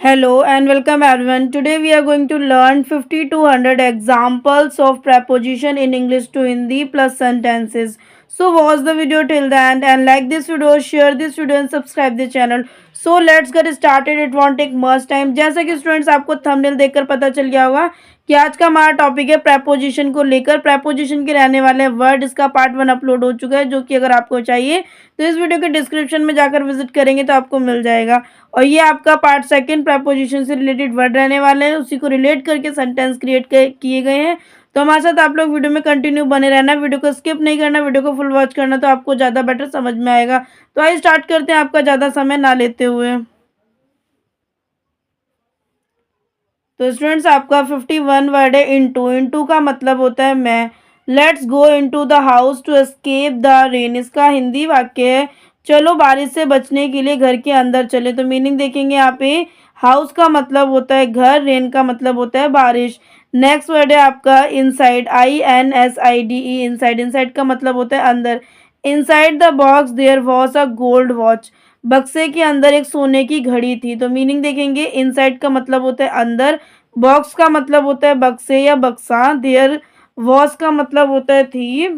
Hello and welcome everyone. Today we are going to learn 50 to 100 examples of preposition in English to Hindi plus sentences. So watch the video till the end and like this video, share this video and subscribe the channel. So let's get started. It won't take much time. जैसा कि students आपको thumbnail देखकर पता चल गया होगा कि आज का हमारा टॉपिक है प्रेपोजिशन को लेकर। प्रेपोजिशन के रहने वाले वर्ड, इसका पार्ट 1 अपलोड हो चुका है, जो कि अगर आपको चाहिए तो इस वीडियो के डिस्क्रिप्शन में जाकर विजिट करेंगे तो आपको मिल जाएगा। और ये आपका पार्ट 2 प्रेपोजिशन से रिलेटेड वर्ड रहने वाले हैं, उसी को रिलेट करके सेंटेंस क्रिएट किए गए हैं। तो हमारे साथ आप लोग वीडियो में कंटिन्यू बने रहना, वीडियो को स्किप नहीं करना, वीडियो को फुल वॉच करना, तो आपको ज़्यादा बेटर समझ में आएगा। तो आइए स्टार्ट करते हैं आपका ज़्यादा समय ना लेते हुए। तो स्टूडेंट्स आपका 51 वर्ड है इनटू। इनटू का मतलब होता है मैं। Let's go into the house to escape the rain, इसका हिंदी वाक्य है चलो बारिश से बचने के लिए घर के अंदर चले। तो मीनिंग देखेंगे यहाँ पे। हाउस का मतलब होता है घर, रेन का मतलब होता है बारिश। नेक्स्ट वर्ड है आपका इनसाइड, INSIDE, इनसाइड। इनसाइड का मतलब होता है अंदर। Inside the box there was a gold watch, बक्से के अंदर एक सोने की घड़ी थी। तो मीनिंग देखेंगे। इनसाइड का मतलब होता है अंदर, बॉक्स का मतलब होता है बक्से या बक्सा, देयर वॉच का मतलब होता है थी,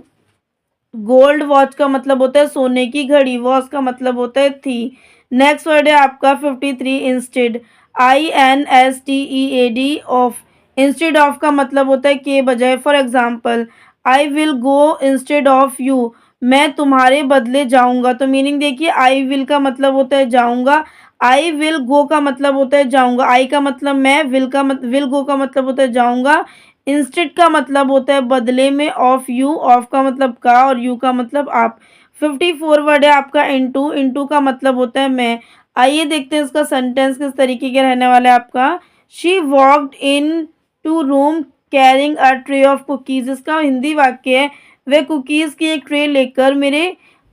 गोल्ड वॉच का मतलब होता है सोने की घड़ी, वॉच का मतलब होता है थी। नेक्स्ट वर्ड है आपका 53 instead, INSTEAD of. Instead of का मतलब होता है के बजाय। For example, I will go instead of you, मैं तुम्हारे बदले जाऊंगा। तो मीनिंग देखिए, आई विल का मतलब होता है जाऊंगा, आई विल गो का मतलब होता है जाऊंगा। आई का मतलब मैं, विल गो का मतलब होता है जाऊंगा। इंस्टेड का मतलब होता है बदले में, ऑफ यू, ऑफ का मतलब का और यू का मतलब आप। 54 वर्ड है आपका इनटू। इनटू का मतलब होता है मैं। आइए देखते हैं इसका सेंटेंस किस तरीके के रहने वाला है आपका। She walked in to room carrying a tray of cookies, इसका हिंदी वाक्य है वह कुकीज़ की एक ट्रे लेकर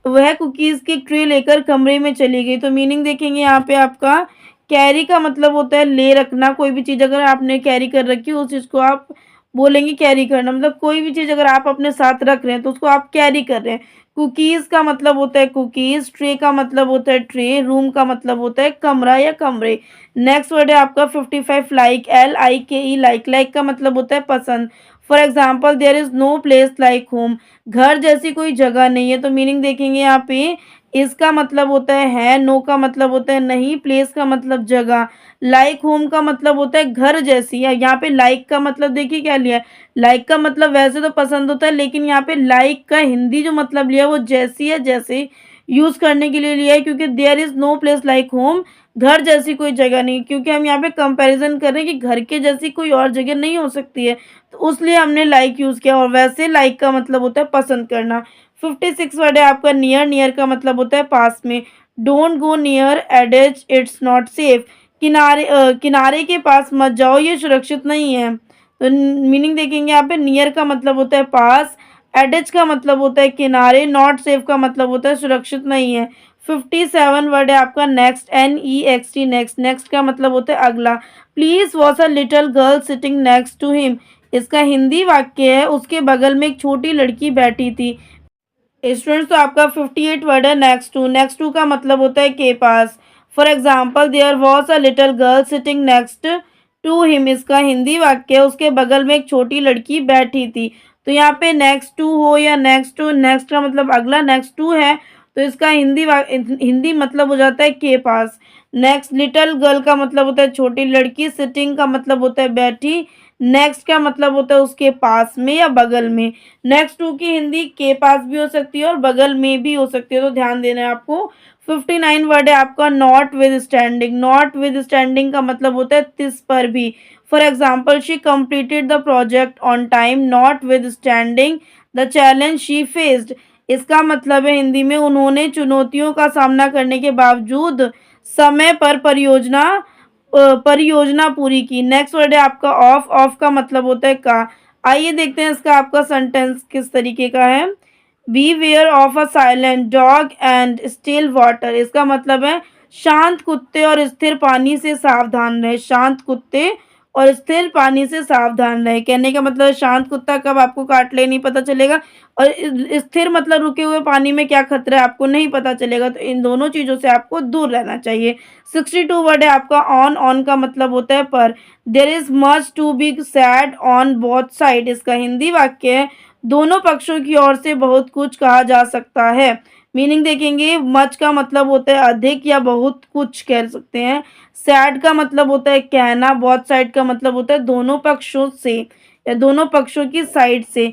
वह कुकीज़ की ट्रे लेकर कमरे में चली गई। तो मीनिंग देखेंगे यहाँ पे आपका। कैरी का मतलब होता है ले रखना, कोई भी चीज़ अगर आपने कैरी कर रखी है उस चीज़ को आप बोलेंगे कैरी करना। मतलब कोई भी चीज़ अगर आप अपने साथ रख रहे हैं तो उसको आप कैरी कर रहे हैं। कुकीज़ का मतलब होता है कुकीज़, ट्रे का मतलब होता है ट्रे, रूम का मतलब होता है कमरा या कमरे। नेक्स्ट वर्ड है आपका 55 लाइक, LIKE, लाइक। लाइक का मतलब होता है पसंद। For example, there is no place like home, घर जैसी कोई जगह नहीं है। तो मीनिंग देखेंगे यहाँ पे। इसका मतलब होता है, नो का मतलब होता है नहीं, प्लेस का मतलब जगह, लाइक होम का मतलब होता है घर जैसी है। यहाँ पे लाइक का मतलब देखिए क्या लिया है। लाइक का मतलब वैसे तो पसंद होता है, लेकिन यहाँ पे लाइक का हिंदी जो मतलब लिया है वो जैसी है, जैसे यूज़ करने के लिए लिया है, क्योंकि there is no place like home, घर जैसी कोई जगह नहीं। क्योंकि हम यहाँ पे कंपैरिजन कर रहे हैं कि घर के जैसी कोई और जगह नहीं हो सकती है, तो उसलिए हमने लाइक यूज़ किया। और वैसे लाइक का मतलब होता है पसंद करना। 56 वर्ड है आपका नियर। नियर का मतलब होता है पास में। Don't go near edges, it's not safe, किनारे के पास मत जाओ, ये सुरक्षित नहीं है। तो मीनिंग देखेंगे यहाँ पे। नियर का मतलब होता है पास, एडेज का मतलब होता है किनारे, नॉट सेफ का मतलब होता है सुरक्षित नहीं है। 57 वर्ड है आपका नेक्स्ट, NEXT, नेक्स्ट। नेक्स्ट का मतलब होता है अगला। Please was a little girl sitting next to him, इसका हिंदी वाक्य है उसके बगल में एक छोटी लड़की बैठी थी। स्टूडेंट्स तो आपका 58 वर्ड है नेक्स्ट टू। नेक्स्ट टू का मतलब होता है के पास। For example, there was a little girl sitting next to him, इसका हिंदी वाक्य है उसके बगल में एक छोटी लड़की बैठी थी। तो यहाँ पे नेक्स्ट टू हो या नेक्स्ट टू, नेक्स्ट का मतलब अगला, नेक्स्ट टू है तो इसका हिंदी मतलब हो जाता है के पास। नेक्स्ट, लिटिल गर्ल का मतलब होता है छोटी लड़की, सिटिंग का मतलब होता है बैठी, नेक्स्ट का मतलब होता है उसके पास में या बगल में। नेक्स्ट टू की हिंदी के पास भी हो सकती है और बगल में भी हो सकती है, तो ध्यान देना है आपको। 59 वर्ड है आपका not with standing. Not with standing का मतलब होता है तिस पर भी। For example, she completed the project on time not with standing the challenge she faced, इसका मतलब है हिंदी में उन्होंने चुनौतियों का सामना करने के बावजूद समय पर परियोजना पूरी की। नेक्स्ट वर्ड है आपका ऑफ। ऑफ का मतलब होता है का। आइए देखते हैं इसका आपका सेंटेंस किस तरीके का है। Beware of a silent dog and still water, इसका मतलब है शांत कुत्ते और स्थिर पानी से सावधान रहे। शांत कुत्ते और स्थिर पानी से सावधान रहें। कहने का मतलब शांत कुत्ता कब आपको काट ले नहीं पता चलेगा, और स्थिर मतलब रुके हुए पानी में क्या खतरा है आपको नहीं पता चलेगा। तो इन दोनों चीज़ों से आपको दूर रहना चाहिए। 62 वर्ड है आपका ऑन। ऑन का मतलब होता है पर। There is much to be said on both side, इसका हिंदी वाक्य है दोनों पक्षों की ओर से बहुत कुछ कहा जा सकता है। मीनिंग देखेंगे, मच का मतलब होता है अधिक या बहुत कुछ कह सकते हैं। सैड का मतलब होता है कहना। बोथ साइड का मतलब होता है दोनों पक्षों से या दोनों पक्षों की साइड से।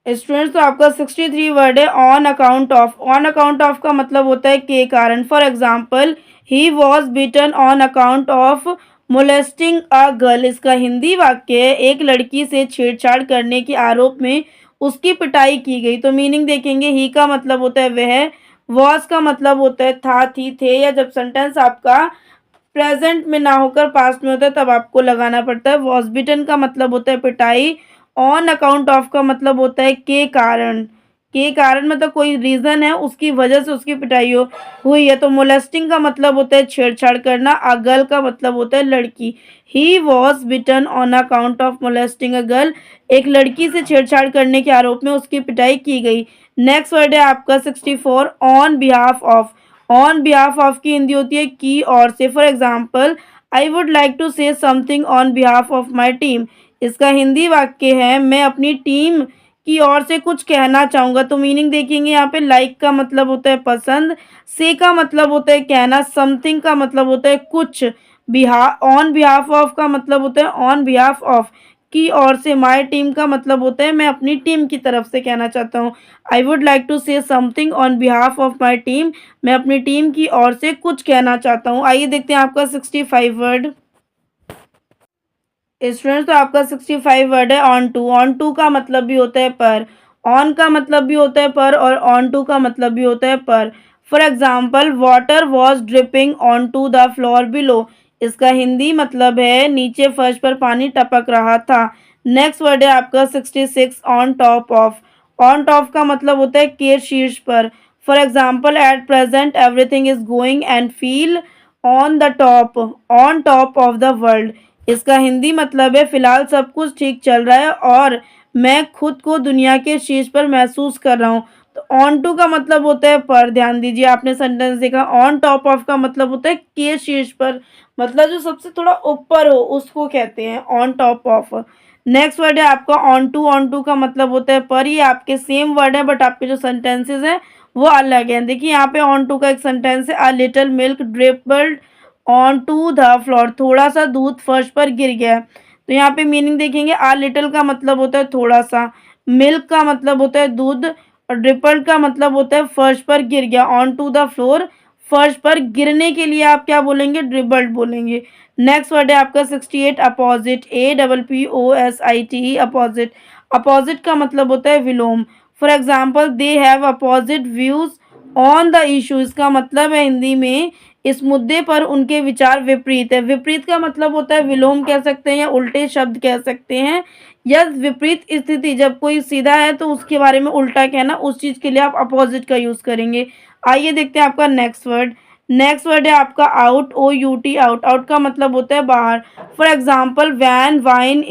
स्टूडेंट्स, तो आपका 63 वर्ड है on account of. On account of का मतलब होता है के कारण। For example, he was beaten on account of molesting a girl, इसका हिंदी वाक्य है एक लड़की से छेड़छाड़ करने के आरोप में उसकी पिटाई की गई। तो मीनिंग देखेंगे, ही का मतलब होता है वह, वॉज का मतलब होता है था, थी, थे, या जब सेंटेंस आपका प्रेजेंट में ना होकर पास्ट में होता है तब आपको लगाना पड़ता है। वॉज बीटन का मतलब होता है पिटाई। ऑन अकाउंट ऑफ का मतलब होता है के कारण। के कारण मतलब कोई रीज़न है उसकी वजह से उसकी पिटाई हुई है। तो मोलेस्टिंग का मतलब होता है छेड़छाड़ करना। अ गर्ल का मतलब होता है लड़की। He was beaten on account of molesting a girl, एक लड़की से छेड़छाड़ करने के आरोप में उसकी पिटाई की गई। नेक्स्ट वर्ड है आपका 64 on behalf of. On behalf of की हिंदी होती है की और से। For example, I would like to say something on behalf of my team, इसका हिंदी वाक्य है मैं अपनी टीम की ओर से कुछ कहना चाहूँगा। तो मीनिंग देखेंगे यहाँ पे, लाइक का मतलब होता है पसंद, से का मतलब होता है कहना, समथिंग का मतलब होता है कुछ, ऑन बिहाफ ऑफ का मतलब होता है ऑन बिहाफ ऑफ की ओर से, माय टीम का मतलब होता है मैं अपनी टीम की तरफ से कहना चाहता हूँ। I would like to say something on behalf of my team, मैं अपनी टीम की ओर से कुछ कहना चाहता हूँ। आइए देखते हैं आपका 65 वर्ड। स्टूडेंट्स, तो आपका 65 वर्ड है ऑन टू। ऑन टू का मतलब भी होता है पर। ऑन का मतलब भी होता है पर और ऑन टू का मतलब भी होता है पर। For example, water was dripping on to the floor below, इसका हिंदी मतलब है नीचे फर्श पर पानी टपक रहा था। नेक्स्ट वर्ड है आपका 66 on top of. On top का मतलब होता है के शीर्ष पर। For example, at present everything is going and feel on top of the world, इसका हिंदी मतलब है फिलहाल सब कुछ ठीक चल रहा है और मैं खुद को दुनिया के शीर्ष पर महसूस कर रहा हूँ। तो ऑन टू का मतलब होता है पर। ध्यान दीजिए, आपने सेंटेंस देखा। ऑन टॉप ऑफ का मतलब होता है के शीर्ष पर, मतलब जो सबसे थोड़ा ऊपर हो उसको कहते हैं on top of. Next word है आपका ऑन टू। ऑन टू का मतलब होता है पर। ये आपके सेम वर्ड है बट आपके जो सेंटेंसेस हैं वो अलग हैं। देखिए यहाँ पे ऑन टू का एक सेंटेंस है, a little milk dripped on to the floor, थोड़ा सा दूध फर्श पर गिर गया। तो यहाँ पे मीनिंग देखेंगे, आ लिटिल का मतलब होता है थोड़ा सा, मिल्क का मतलब होता है दूध, और ड्रिपल्ड का मतलब होता है फर्श पर गिर गया। ऑन टू द फ्लोर, फर्श पर गिरने के लिए आप क्या बोलेंगे, ड्रिबल्ड बोलेंगे। नेक्स्ट वर्ड है आपका 68 अपोजिट। APPOSIT, opposite. अपोजिट का मतलब होता है विलोम। For example, they have opposite views on the issue, इसका मतलब है हिंदी में इस मुद्दे पर उनके विचार विपरीत है। विपरीत का मतलब होता है विलोम कह सकते हैं या उल्टे शब्द कह सकते हैं, या विपरीत स्थिति, जब कोई सीधा है तो उसके बारे में उल्टा कहना, उस चीज़ के लिए आप अपोजिट का यूज़ करेंगे। आइए देखते हैं आपका नेक्स्ट वर्ड। नेक्स्ट वर्ड है आपका आउट। OUT, out. आउट का मतलब होता है बाहर। For example, when wine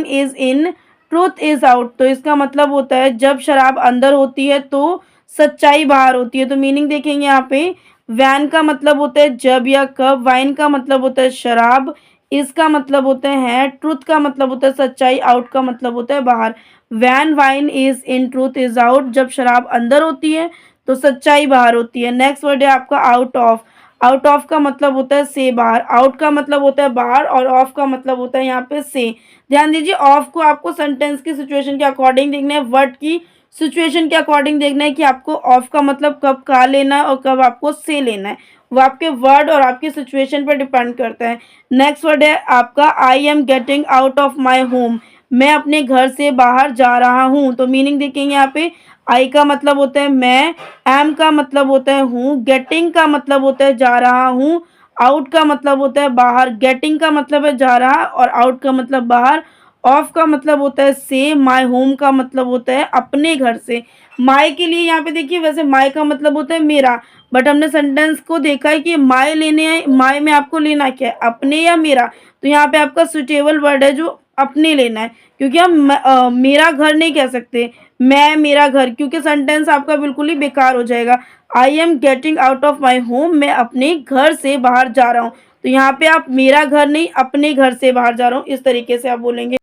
is in truth is out, तो इसका मतलब होता है जब शराब अंदर होती है तो सच्चाई बाहर होती है। तो मीनिंग देखेंगे यहाँ पे, वैन का मतलब होता है जब या कब, वाइन का मतलब होता है शराब, इसका मतलब होता है ट्रूथ का मतलब होता है सच्चाई, आउट का मतलब होता है बाहर। When wine is in truth is out, जब शराब अंदर होती है तो सच्चाई बाहर होती है। नेक्स्ट वर्ड है आपका आउट ऑफ। आउट ऑफ का मतलब होता है से बाहर। आउट का मतलब होता है बाहर और ऑफ का मतलब होता है यहाँ पे से। ध्यान दीजिए, ऑफ को आपको सेंटेंस की सिचुएशन के अकॉर्डिंग देखना है, वर्ड की सिचुएशन के अकॉर्डिंग देखना है कि आपको ऑफ का मतलब कब का लेना है और कब आपको से लेना है। वो आपके वर्ड और आपकी सिचुएशन पर डिपेंड करता है। नेक्स्ट वर्ड है आपका I am getting out of my home, मैं अपने घर से बाहर जा रहा हूँ। तो मीनिंग देखेंगे यहाँ पे, आई का मतलब होता है मैं, एम का मतलब होता है हूँ, गेटिंग का मतलब होता है जा रहा हूँ, आउट का मतलब होता है बाहर। गेटिंग का मतलब है जा रहा और आउट का मतलब बाहर। ऑफ का मतलब होता है से, माय होम का मतलब होता है अपने घर से। माय के लिए यहाँ पे देखिए, वैसे माय का मतलब होता है मेरा, बट हमने सेंटेंस को देखा है कि माय लेने हैं, माय में आपको लेना क्या है, अपने या मेरा। तो यहाँ पे आपका सुटेबल वर्ड है जो अपने लेना है, क्योंकि हम मेरा घर नहीं कह सकते, मैं मेरा घर, क्योंकि सेंटेंस आपका बिल्कुल ही बेकार हो जाएगा। I am getting out of my home, मैं अपने घर से बाहर जा रहा हूँ। तो यहाँ पे आप मेरा घर नहीं, अपने घर से बाहर जा रहा हूँ, इस तरीके से आप बोलेंगे।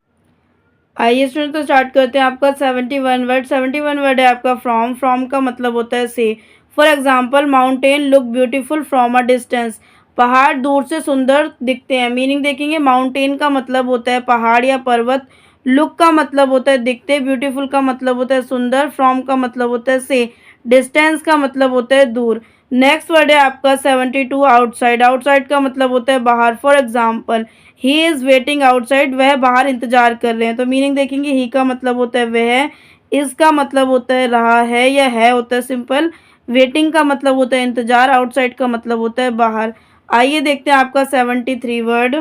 आइए स्टूडेंट, तो स्टार्ट करते हैं आपका 71 वर्ड। 71 वर्ड है आपका फ्रॉम। फ्रॉम का मतलब होता है से। For example, mountain look beautiful from a distance, पहाड़ दूर से सुंदर दिखते हैं। मीनिंग देखेंगे, माउंटेन का मतलब होता है पहाड़ या पर्वत, लुक का मतलब होता है दिखते, ब्यूटीफुल का मतलब होता है सुंदर, फ्रॉम का मतलब होता है से, डिस्टेंस का मतलब होता है दूर। नेक्स्ट वर्ड है आपका 72 आउटसाइड। आउटसाइड का मतलब होता है बाहर। For example, he is waiting outside, वह बाहर इंतजार कर रहे हैं। तो मीनिंग देखेंगे, ही का मतलब होता है वह, इसका मतलब होता है रहा है या है होता है सिंपल, वेटिंग का मतलब होता है इंतजार, आउटसाइड का मतलब होता है बाहर। आइए देखते हैं आपका 73 वर्ड।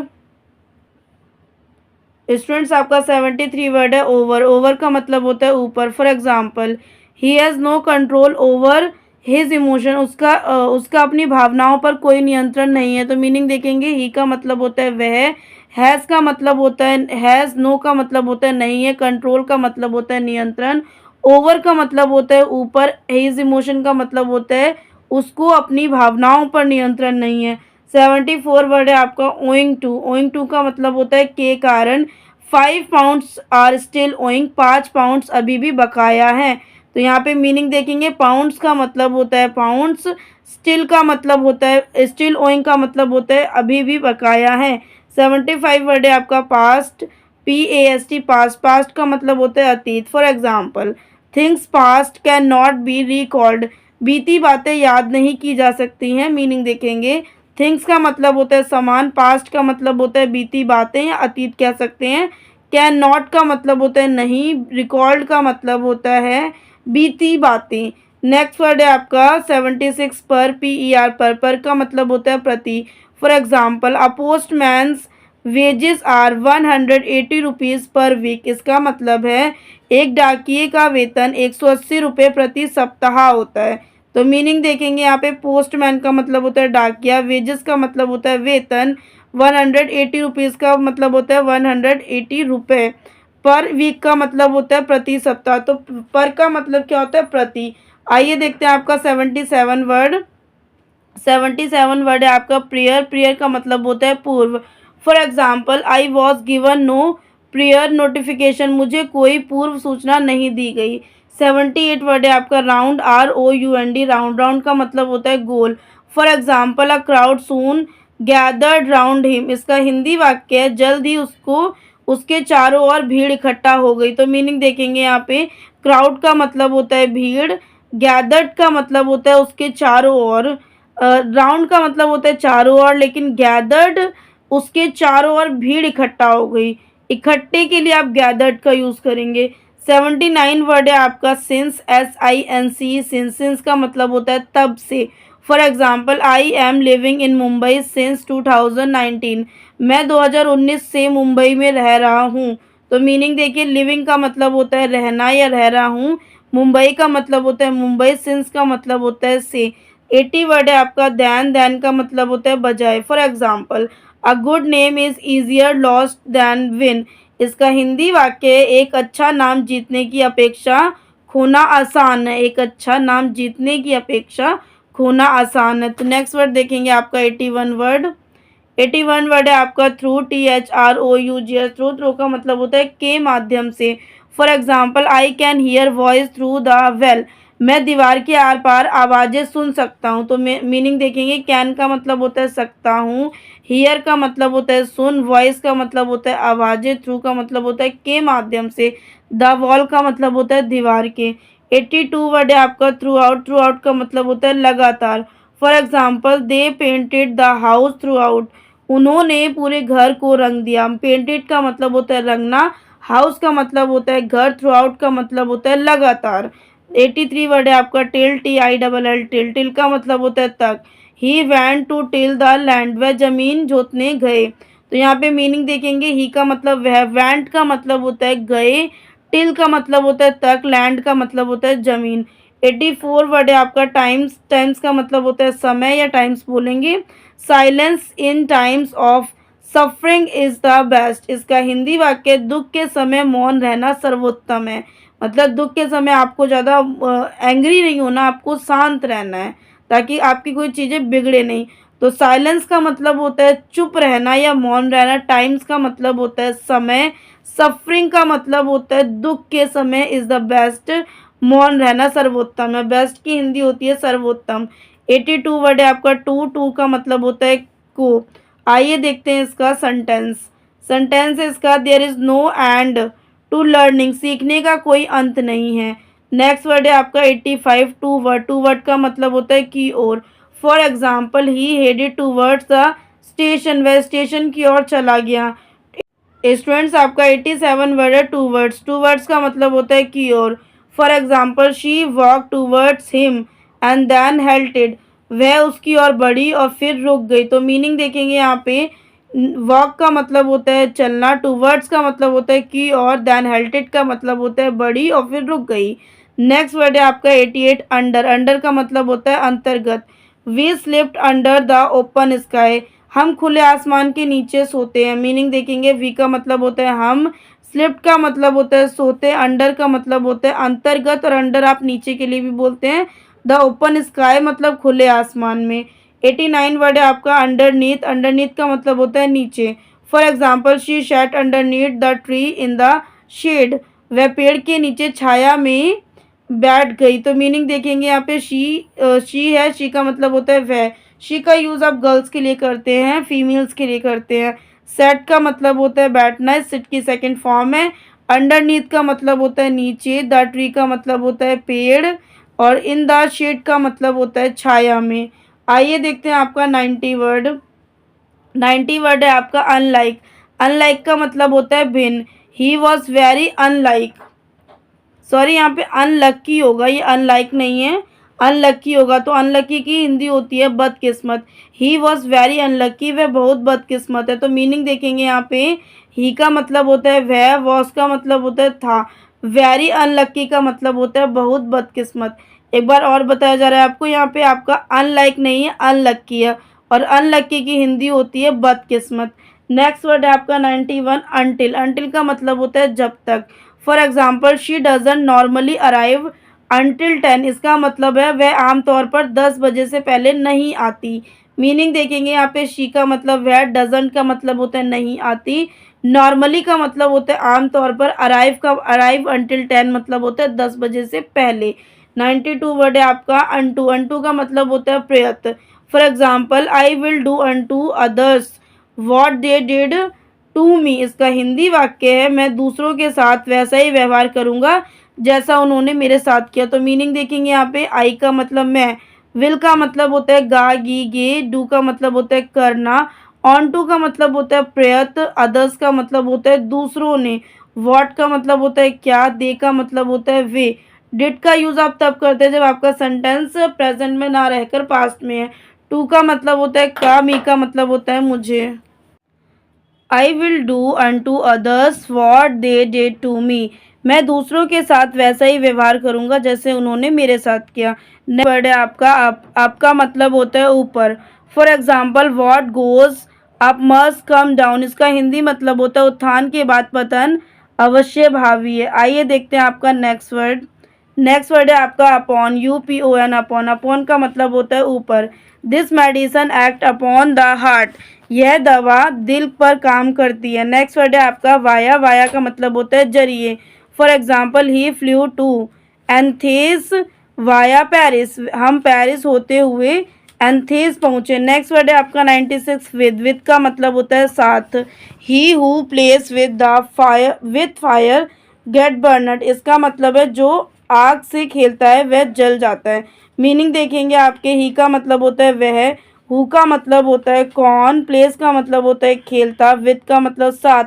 स्टूडेंट्स, आपका 73 वर्ड है ओवर। ओवर का मतलब होता है ऊपर। For example, he has no control over his emotion, उसका अपनी भावनाओं पर कोई नियंत्रण नहीं है। तो मीनिंग देखेंगे, ही का मतलब होता है वह, हैज़ का मतलब होता है, हैज़ नो का मतलब होता है नहीं है, कंट्रोल का मतलब होता है नियंत्रण, ओवर का मतलब होता है ऊपर, हिज इमोशन का मतलब होता है उसको अपनी भावनाओं पर नियंत्रण नहीं है। 74 वर्ड है आपका ओइंग टू। ओइंग टू का मतलब होता है के कारण। 5 pounds are still owing, 5 pounds अभी भी बकाया है। तो यहाँ पे मीनिंग देखेंगे, पाउंड्स का मतलब होता है पाउंड्स, स्टिल का मतलब होता है, स्टिल ओइंग का मतलब होता है अभी भी बकाया है। 75 वर्ड है आपका पास्ट। PAST, past. पास्ट का मतलब होता है अतीत। For example, things past can not be recalled, बीती बातें याद नहीं की जा सकती हैं। मीनिंग देखेंगे, थिंग्स का मतलब होता है सामान, पास्ट का मतलब होता है बीती बातें या अतीत कह सकते हैं, कैन नॉट का मतलब होता है नहीं, रिकॉल्ड का मतलब होता है बीती बातें। नेक्स्ट वर्ड है आपका 76 पर। PER, पर का मतलब होता है प्रति। For example, a postman's wages are 180 rupees per week, इसका मतलब है एक डाकिये का वेतन 180 रुपये प्रति सप्ताह होता है। तो मीनिंग देखेंगे, यहाँ पे पोस्टमैन का मतलब होता है डाकिया, वेजेस का मतलब होता है वेतन, 180 रुपीज़ का मतलब होता है 180 रुपये, पर वीक का मतलब होता है प्रति सप्ताह। तो पर का मतलब क्या होता है प्रति। आइए देखते हैं आपका 77 वर्ड। 77 वर्ड है आपका प्रेयर। प्रेयर का मतलब होता है पूर्व। For example, I was given no prior notification, मुझे कोई पूर्व सूचना नहीं दी गई। 78 वर्ड है आपका राउंड। ROUND, round. राउंड का मतलब होता है गोल। For example, a crowd soon gathered round him, इसका हिंदी वाक्य है जल्द ही उसके चारों ओर भीड़ इकट्ठा हो गई। तो मीनिंग देखेंगे, यहाँ पे क्राउड का मतलब होता है भीड़, गैदर्ड का मतलब होता है उसके चारों ओर, राउंड का मतलब होता है चारों ओर, लेकिन गैदर्ड उसके चारों ओर भीड़ इकट्ठा हो गई। इकट्ठे के लिए आप गैदर्ड का यूज़ करेंगे। 79 वर्ड है आपका सिंस। SINC, सिंस का मतलब होता है तब से। For example, I am living in Mumbai since 2019, मैं 2019 से मुंबई में रह रहा हूँ। तो मीनिंग देखिए, लिविंग का मतलब होता है रहना या रह रहा हूँ, मुंबई का मतलब होता है मुंबई, सिंस का मतलब होता है से। 80 वर्ड है आपका दैन। दैन का मतलब होता है बजाय। For example, a good name is easier lost than win, इसका हिंदी वाक्य है एक अच्छा नाम जीतने की अपेक्षा खोना आसान है। एक अच्छा नाम जीतने की अपेक्षा खोना आसान है। तो नेक्स्ट वर्ड देखेंगे आपका 81 वर्ड। 81 वर्ड है आपका थ्रू। THROUGH, through. थ्रू का मतलब होता है के माध्यम से। For example, I can hear voice through the well, मैं दीवार के आर पार आवाज़ें सुन सकता हूँ। तो मीनिंग देखेंगे, कैन का मतलब होता है सकता हूँ, हियर का मतलब होता है सुन, वॉइस का मतलब होता है आवाज़ें, थ्रू का मतलब होता है के माध्यम से, द वॉल का मतलब होता है दीवार के। 82 वर्ड है आपका थ्रू आउट। थ्रू आउट का मतलब होता है लगातार। For example, they painted the house through out, उन्होंने पूरे घर को रंग दिया। पेंटेड का मतलब होता है रंगना, हाउस का मतलब होता है घर, थ्रू आउट का मतलब होता है लगातार। 83 वर्ड है आपका टिल। TILL, till. टिल का मतलब होता है तक। ही वैंट टू टिल द लैंड, वह जमीन जोतने गए। तो यहाँ पे मीनिंग देखेंगे, ही का मतलब वह, वैंट का मतलब होता है गए, टिल का मतलब होता है तक, लैंड का मतलब होता है जमीन। 84 वर्ड है आपका टाइम्स। टाइम्स का मतलब होता है समय या टाइम्स बोलेंगे। Silence in times of suffering is the best. इसका हिंदी वाक्य दुख के समय मौन रहना सर्वोत्तम है। मतलब दुख के समय आपको ज़्यादा एंग्री नहीं होना, आपको शांत रहना है ताकि आपकी कोई चीज़ें बिगड़े नहीं। तो साइलेंस का मतलब होता है चुप रहना या मौन रहना। टाइम्स का मतलब होता है समय। सफरिंग का मतलब होता है दुख के समय। इज़ द बेस्ट, मौन रहना सर्वोत्तम है। बेस्ट की हिंदी होती है सर्वोत्तम। 82 वर्ड है आपका टू। टू का मतलब होता है को। आइए देखते हैं इसका सेंटेंस। सेंटेंस है इसका there is no end to learning. सीखने का कोई अंत नहीं है। नेक्स्ट वर्ड है आपका 85 टू वर्ड। टू वर्ड का मतलब होता है की ओर। For example he headed towards the station. वह स्टेशन की ओर चला गया। स्टूडेंट्स आपका 87 वर्ड है टू वर्ड्स। टू वर्ड्स का मतलब होता है की ओर। For example she walk towards him and then halted. वह उसकी ओर बढ़ी और फिर रुक गई। तो मीनिंग देखेंगे यहाँ पे वॉक का मतलब होता है चलना, टूवर्ड्स का मतलब होता है की और, देन हेल्टेड का मतलब होता है बढ़ी और फिर रुक गई। नेक्स्ट वर्ड है आपका 88 अंडर। अंडर का मतलब होता है अंतर्गत। We slipped under the open sky. हम खुले आसमान के नीचे सोते हैं। मीनिंग देखेंगे वी का मतलब होता है हम, स्लिप्ड का मतलब होता है सोते, अंडर का मतलब होता है अंतर्गत और अंडर आप नीचे के लिए भी बोलते हैं। द ओपन स्काई मतलब खुले आसमान में। 89 वर्ड है आपका अंडरनीथ। अंडरनीथ का मतलब होता है नीचे। For example she sat underneath the tree in the shade. वह पेड़ के नीचे छाया में बैठ गई। तो मीनिंग देखेंगे यहाँ पे शी है, शी का मतलब होता है वह। शी का यूज़ आप गर्ल्स के लिए करते हैं, फीमेल्स के लिए करते हैं। सेट का मतलब होता है बैठना, सिट की सेकंड फॉर्म है। अंडरनीथ का मतलब होता है नीचे। द ट्री का मतलब होता है पेड़ और इन द शेड का मतलब होता है छाया में। आइए देखते हैं आपका 90 वर्ड। 90 वर्ड है आपका अनलाइक। अनलाइक का मतलब होता है भिन्न। He was very unlike, sorry यहाँ पे अनलक्की होगा, ये अनलाइक नहीं है, अनलक्की होगा। तो अनलक्की की हिंदी होती है बदकिस्मत। ही वॉज वेरी अनलक्की, वह बहुत बदकिस्मत है। तो मीनिंग देखेंगे यहाँ पे ही का मतलब होता है वह, वॉज का मतलब होता है था, वेरी अनलक्की का मतलब होता है बहुत बदकिस्मत। एक बार और बताया जा रहा है आपको, यहाँ पे आपका अनलाइक नहीं है अनलक्की है और अनलक्की की हिंदी होती है बदकिस्मत। नेक्स्ट वर्ड है आपका 91 अनटिल। अनटिल का मतलब होता है जब तक। For example she doesn't normally arrive until 10। इसका मतलब है वह आमतौर पर 10 बजे से पहले नहीं आती। मीनिंग देखेंगे यहाँ पे शी का मतलब वह, डजंट का मतलब होता है नहीं आती, नॉर्मली का मतलब होता है आमतौर पर, अराइव अनटिल 10 मतलब होता है 10 बजे से पहले। 92 वर्ड है आपका अनटू। अनटू का मतलब होता है प्रयत्न। For example I will do unto others what they did to me. इसका हिंदी वाक्य है मैं दूसरों के साथ वैसा ही व्यवहार करूँगा जैसा उन्होंने मेरे साथ किया। तो मीनिंग देखेंगे यहाँ पे आई का मतलब मैं, विल का मतलब होता है गा गी गे, डू का मतलब होता है करना, ऑन टू का मतलब होता है प्रयत्न, अदर्स का मतलब होता है दूसरों ने, वॉट का मतलब होता है क्या, दे का मतलब होता है वे। डिड का यूज़ आप तब करते हैं जब आपका सेंटेंस प्रेजेंट में ना रहकर पास्ट में है। टू का मतलब होता है का, मी का मतलब होता है मुझे। I will do unto others what they did to me. मैं दूसरों के साथ वैसा ही व्यवहार करूँगा जैसे उन्होंने मेरे साथ किया। नेक्स्ट वर्ड है आपका आपका मतलब होता है ऊपर। For example what goes up must come down. इसका हिंदी मतलब होता है उत्थान के बाद पतन अवश्य भावी है। आइए देखते हैं आपका नेक्स्ट वर्ड। नेक्स्ट वर्ड है आपका अपॉन, UPON, अपॉन। अपॉन का मतलब होता है ऊपर। This medicine act upon the heart. यह दवा दिल पर काम करती है। नेक्स्ट वर्ड है आपका वाया। वाया का मतलब होता है जरिए। For example he flew to एंथेस वाया पेरिस। हम पेरिस होते हुए एंथेस पहुँचे। नेक्स्ट वर्ड है आपका 96 विद का मतलब होता है साथ। He who plays with fire get burned. इसका मतलब है जो आग से खेलता है वह जल जाता है। मीनिंग देखेंगे आपके ही का मतलब होता है वह, हु का मतलब होता है कौन, प्लेस का मतलब होता है खेलता, विद का मतलब साथ,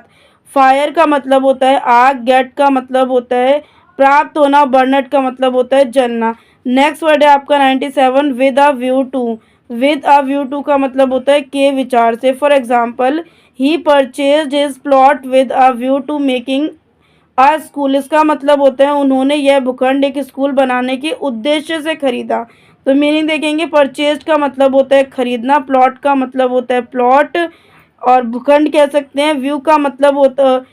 फायर का मतलब होता है आग, गेट का मतलब होता है प्राप्त होना, बर्नट का मतलब होता है जलना। नेक्स्ट वर्ड है आपका 97 with a view to. With a view to का मतलब होता है के विचार से। For example he purchase his plot with a view to making a school, इसका मतलब होता है उन्होंने यह भूखंड एक स्कूल बनाने के उद्देश्य से खरीदा। तो मीनिंग देखेंगे, परचेज्ड का मतलब होता है खरीदना, प्लॉट का मतलब होता है प्लॉट, और भूखंड कह सकते हैं। व्यू का मतलब होता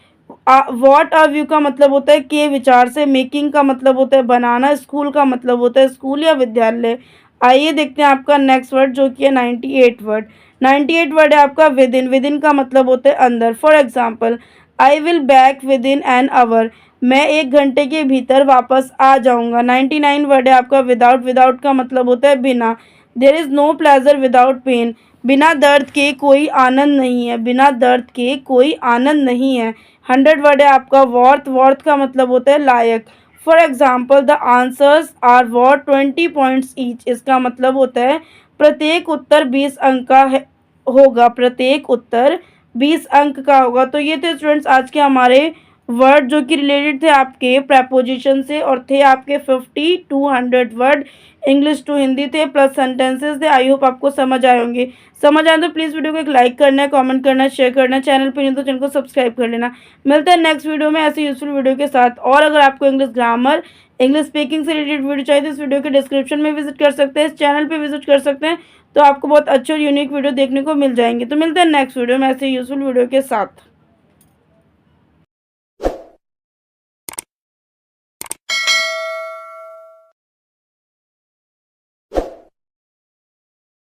व्हाट अ व्यू का मतलब होता है के विचार से, मेकिंग का मतलब होता है बनाना, स्कूल का मतलब होता है स्कूल या विद्यालय। आइए देखते हैं आपका नेक्स्ट वर्ड जो कि है 98 वर्ड। 98 वर्ड है आपका विद इन। विद इन का मतलब होता है अंदर। For example, I will back with in an hour, मैं 1 घंटे के भीतर वापस आ जाऊंगा। 99 वर्ड है आपका विदाउट। विदाउट का मतलब होता है बिना। There is no pleasure without pain, बिना दर्द के कोई आनंद नहीं है। बिना दर्द के कोई आनंद नहीं है। 100 वर्ड है आपका वर्थ। वर्थ का मतलब होता है लायक। For example, the answers are worth 20 points each, इसका मतलब होता है प्रत्येक उत्तर 20 अंक का है होगा। प्रत्येक उत्तर 20 अंक का होगा। तो ये थे स्टूडेंट्स आज के हमारे वर्ड जो कि रिलेटेड थे आपके प्रपोजिशन से, और थे आपके 50 to 100 word. English to Hindi थे प्लस सेंटेंसेस थे। आई होप आपको समझ आए होंगे। समझ आए तो प्लीज़ वीडियो को एक लाइक करना है, कमेंट करना है, शेयर करना है। चैनल पर नहीं तो चैनल को सब्सक्राइब कर लेना। मिलते हैं नेक्स्ट वीडियो में ऐसे यूजफुल वीडियो के साथ। और अगर आपको इंग्लिश ग्रामर, इंग्लिश स्पीकिंग से रिलेटेड वीडियो चाहिए तो इस वीडियो के डिस्क्रिप्शन में विजिट कर सकते हैं, इस चैनल पे विजिट कर सकते हैं। तो आपको बहुत अच्छे और यूनिक वीडियो देखने को मिल जाएंगे। तो मिलते हैं नेक्स्ट वीडियो में ऐसे यूजफुल वीडियो के साथ।